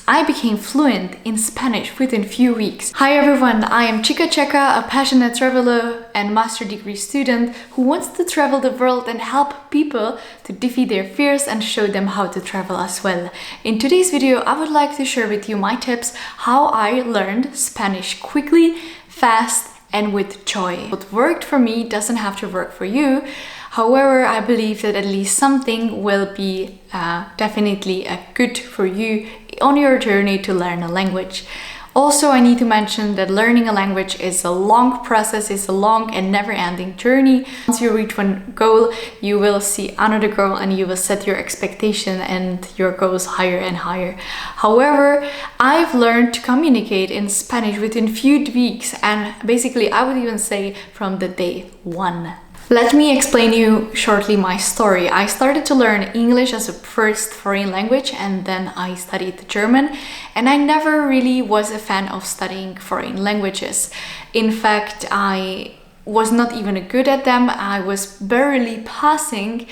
I became fluent in Spanish within few weeks. Hi everyone, I am Chica Checa, a passionate traveler and master degree student who wants to travel the world and help people to defeat their fears and show them how to travel as well. In today's video, I would like to share with you my tips how I learned Spanish quickly, fast, and with joy. What worked for me doesn't have to work for you. However, I believe that at least something will be definitely good for you on your journey to learn a language. Also, I need to mention that learning a language is a long process, it's a long and never-ending journey. Once you reach one goal, you will see another goal and you will set your expectation and your goals higher and higher. However, I've learned to communicate in Spanish within few weeks, and basically I would even say from the day one. Let me explain you shortly my story. I started to learn English as a first foreign language and then I studied German, and I never really was a fan of studying foreign languages. In fact, I was not even good at them. I was barely passing,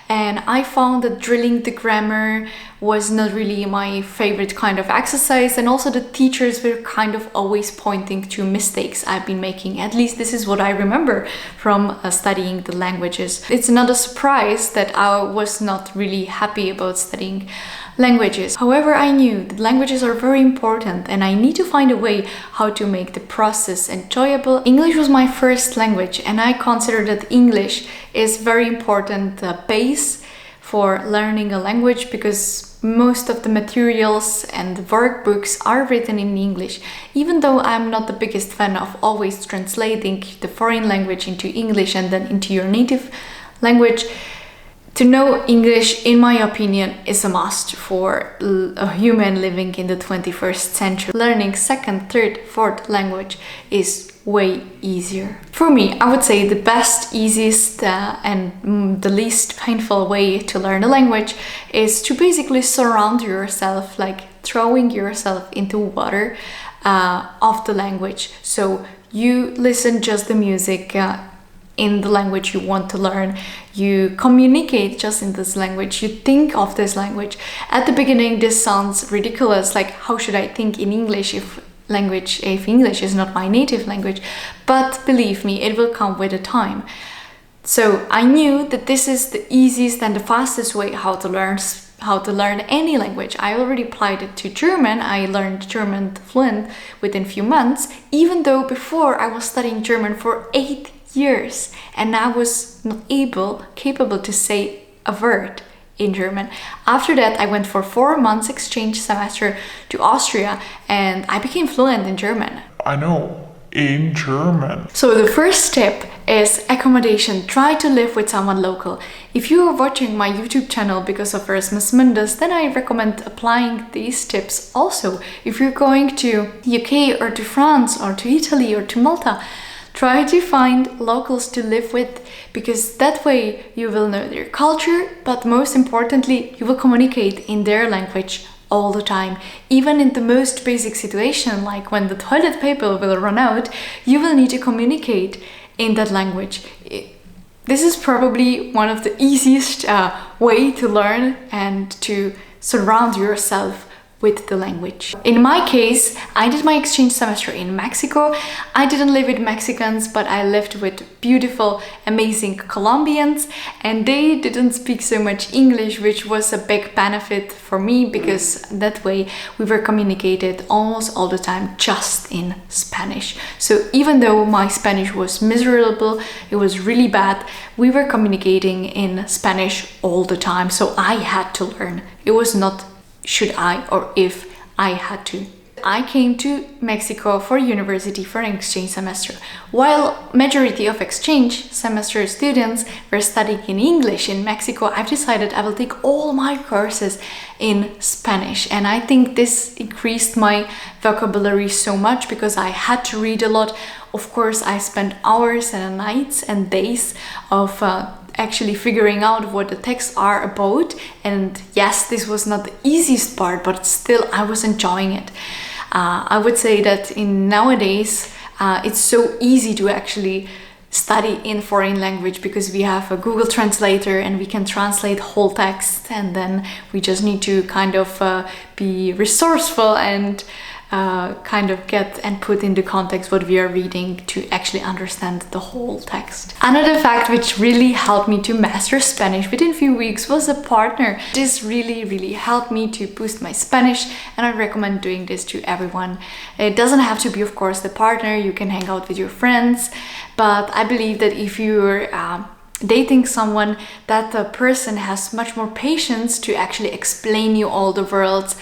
and I found that drilling the grammar was not really my favorite kind of exercise, and also the teachers were kind of always pointing to mistakes I've been making. At least this is what I remember from studying the languages. It's not a surprise that I was not really happy about studying languages. However, I knew that languages are very important and I need to find a way how to make the process enjoyable. English was my first language, and I consider that English is very important base for learning a language, because most of the materials and workbooks are written in English. Even though I'm not the biggest fan of always translating the foreign language into English and then into your native language, to know English, in my opinion, is a must for a human living in the 21st century. Learning second, third, fourth language is way easier. For me, I would say the best, easiest, and the least painful way to learn a language is to basically surround yourself, like throwing yourself into water of the language. So you listen just the music in the language you want to learn, you communicate just in this language, you think of this language. At the beginning this sounds ridiculous, like how should I think in English if English is not my native language, but believe me, it will come with a time. So I knew that this is the easiest and the fastest way how to learn any language. I already applied it to German. I learned German fluent within few months, even though before I was studying German for 8 years and I was not capable to say a word in German. After that, I went for 4 months exchange semester to Austria and I became fluent in German. I know, in German. So the first tip is accommodation. Try to live with someone local. If you are watching my YouTube channel because of Erasmus Mundus, then I recommend applying these tips also. If you're going to UK or to France or to Italy or to Malta, try to find locals to live with, because that way you will know their culture, but most importantly, you will communicate in their language all the time. Even in the most basic situation, like when the toilet paper will run out, you will need to communicate in that language. This is probably one of the easiest way to learn and to surround yourself with the language. In my case, I did my exchange semester in Mexico. I didn't live with Mexicans, but I lived with beautiful, amazing Colombians, and they didn't speak so much English, which was a big benefit for me, because that way we were communicated almost all the time just in Spanish. So even though my Spanish was miserable, it was really bad, we were communicating in Spanish all the time. So I had to learn. It was not should I or if I had to. I came to Mexico for university for an exchange semester. While majority of exchange semester students were studying in English in Mexico, I've decided I will take all my courses in Spanish, and I think this increased my vocabulary so much because I had to read a lot. Of course, I spent hours and nights and days of actually figuring out what the texts are about, and yes, this was not the easiest part, but still I was enjoying it. I would say that in nowadays it's so easy to actually study in foreign language because we have a Google translator and we can translate whole text, and then we just need to kind of be resourceful and kind of get and put into context what we are reading to actually understand the whole text. Another fact which really helped me to master Spanish within a few weeks was a partner. This really helped me to boost my Spanish, and I recommend doing this to everyone. It doesn't have to be, of course, the partner. You can hang out with your friends, but I believe that if you're dating someone, that the person has much more patience to actually explain you all the words,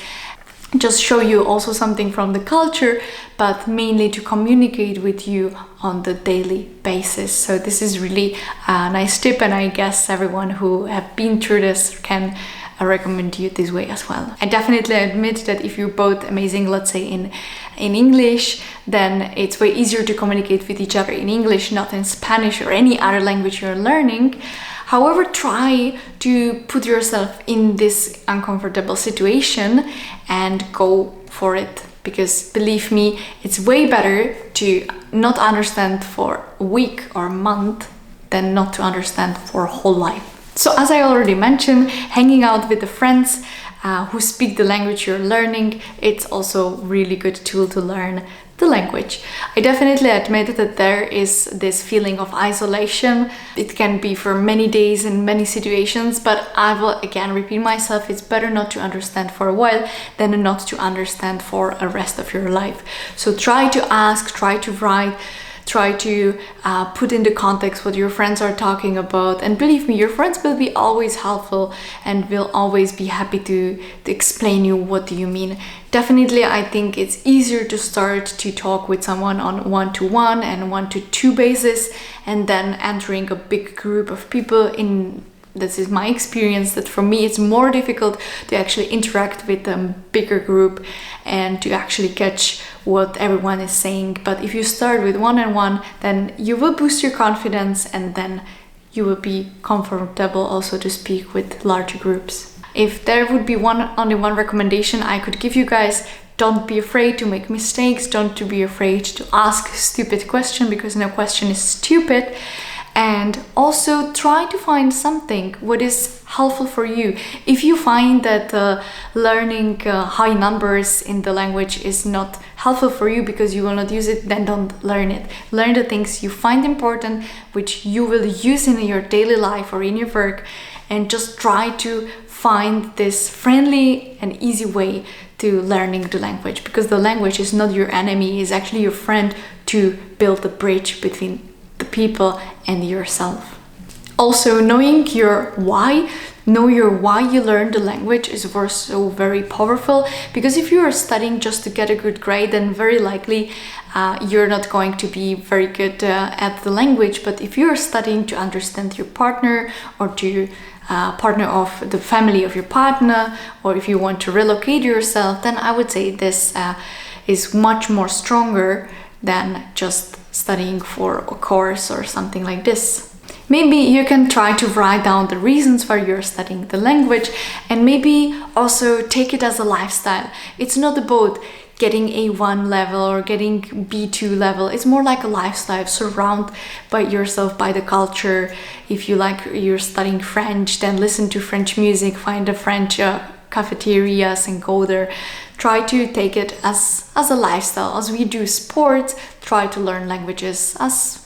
just show you also something from the culture, but mainly to communicate with you on the daily basis. So this is really a nice tip, and I guess everyone who have been through this can recommend you this way as well. I definitely admit that if you're both amazing, let's say in English, then it's way easier to communicate with each other in English, not in Spanish or any other language you're learning. However, try to put yourself in this uncomfortable situation and go for it, because believe me, it's way better to not understand for a week or a month than not to understand for a whole life. So as I already mentioned, hanging out with the friends who speak the language you're learning, it's also a really good tool to learn the language. I definitely admit that there is this feeling of isolation. It can be for many days in many situations, but I will again repeat myself, it's better not to understand for a while than not to understand for the rest of your life. So try to ask, try to write, try to put into context what your friends are talking about, and believe me, your friends will be always helpful and will always be happy to explain you what do you mean. Definitely, I think it's easier to start to talk with someone on one-to-one and one-to-two basis, and then entering a big group of people. This is my experience, that for me it's more difficult to actually interact with a bigger group and to actually catch what everyone is saying. But if you start with one-on-one, then you will boost your confidence, and then you will be comfortable also to speak with larger groups. If there would be only one recommendation I could give you guys, don't be afraid to make mistakes, don't to be afraid to ask a stupid question, because no question is stupid. And also try to find something what is helpful for you. If you find that learning high numbers in the language is not helpful for you because you will not use it, then don't learn it. Learn the things you find important, which you will use in your daily life or in your work, and just try to find this friendly and easy way to learning the language, because the language is not your enemy, it's actually your friend to build a bridge between the people and yourself. Also, knowing your why you learn the language is also very powerful, because if you are studying just to get a good grade, then very likely you're not going to be very good at the language. But if you're studying to understand your partner, or to partner of the family of your partner, or if you want to relocate yourself, then I would say this is much more stronger than just studying for a course or something like this. Maybe you can try to write down the reasons why you're studying the language, and maybe also take it as a lifestyle. It's not about getting A1 level or getting B2 level. It's more like a lifestyle. Surround by yourself by the culture. If you're studying French, then listen to French music, find a French cafeterias and go there. Try to take it as a lifestyle. As we do sports, try to learn languages as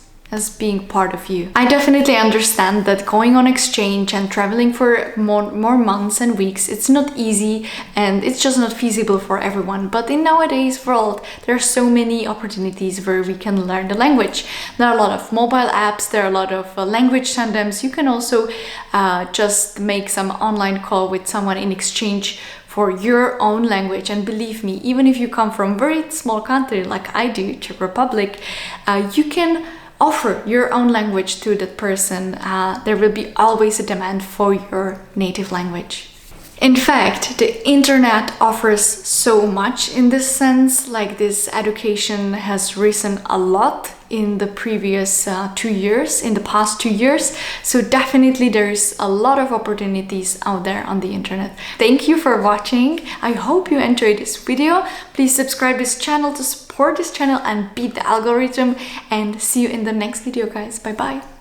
being part of you. I definitely understand that going on exchange and traveling for more months and weeks, it's not easy and it's just not feasible for everyone. But in nowadays world, there are so many opportunities where we can learn the language. There are a lot of mobile apps, there are a lot of language tandems. You can also just make some online call with someone in exchange for your own language. And believe me, even if you come from a very small country like I do, Czech Republic, you can offer your own language to that person. There will be always a demand for your native language. In fact, the internet offers so much in this sense, like this education has risen a lot in the previous 2 years, in the past 2 years. So definitely there's a lot of opportunities out there on the internet. Thank you for watching. I hope you enjoyed this video. Please subscribe this channel to support this channel and beat the algorithm, and see you in the next video, guys. Bye bye.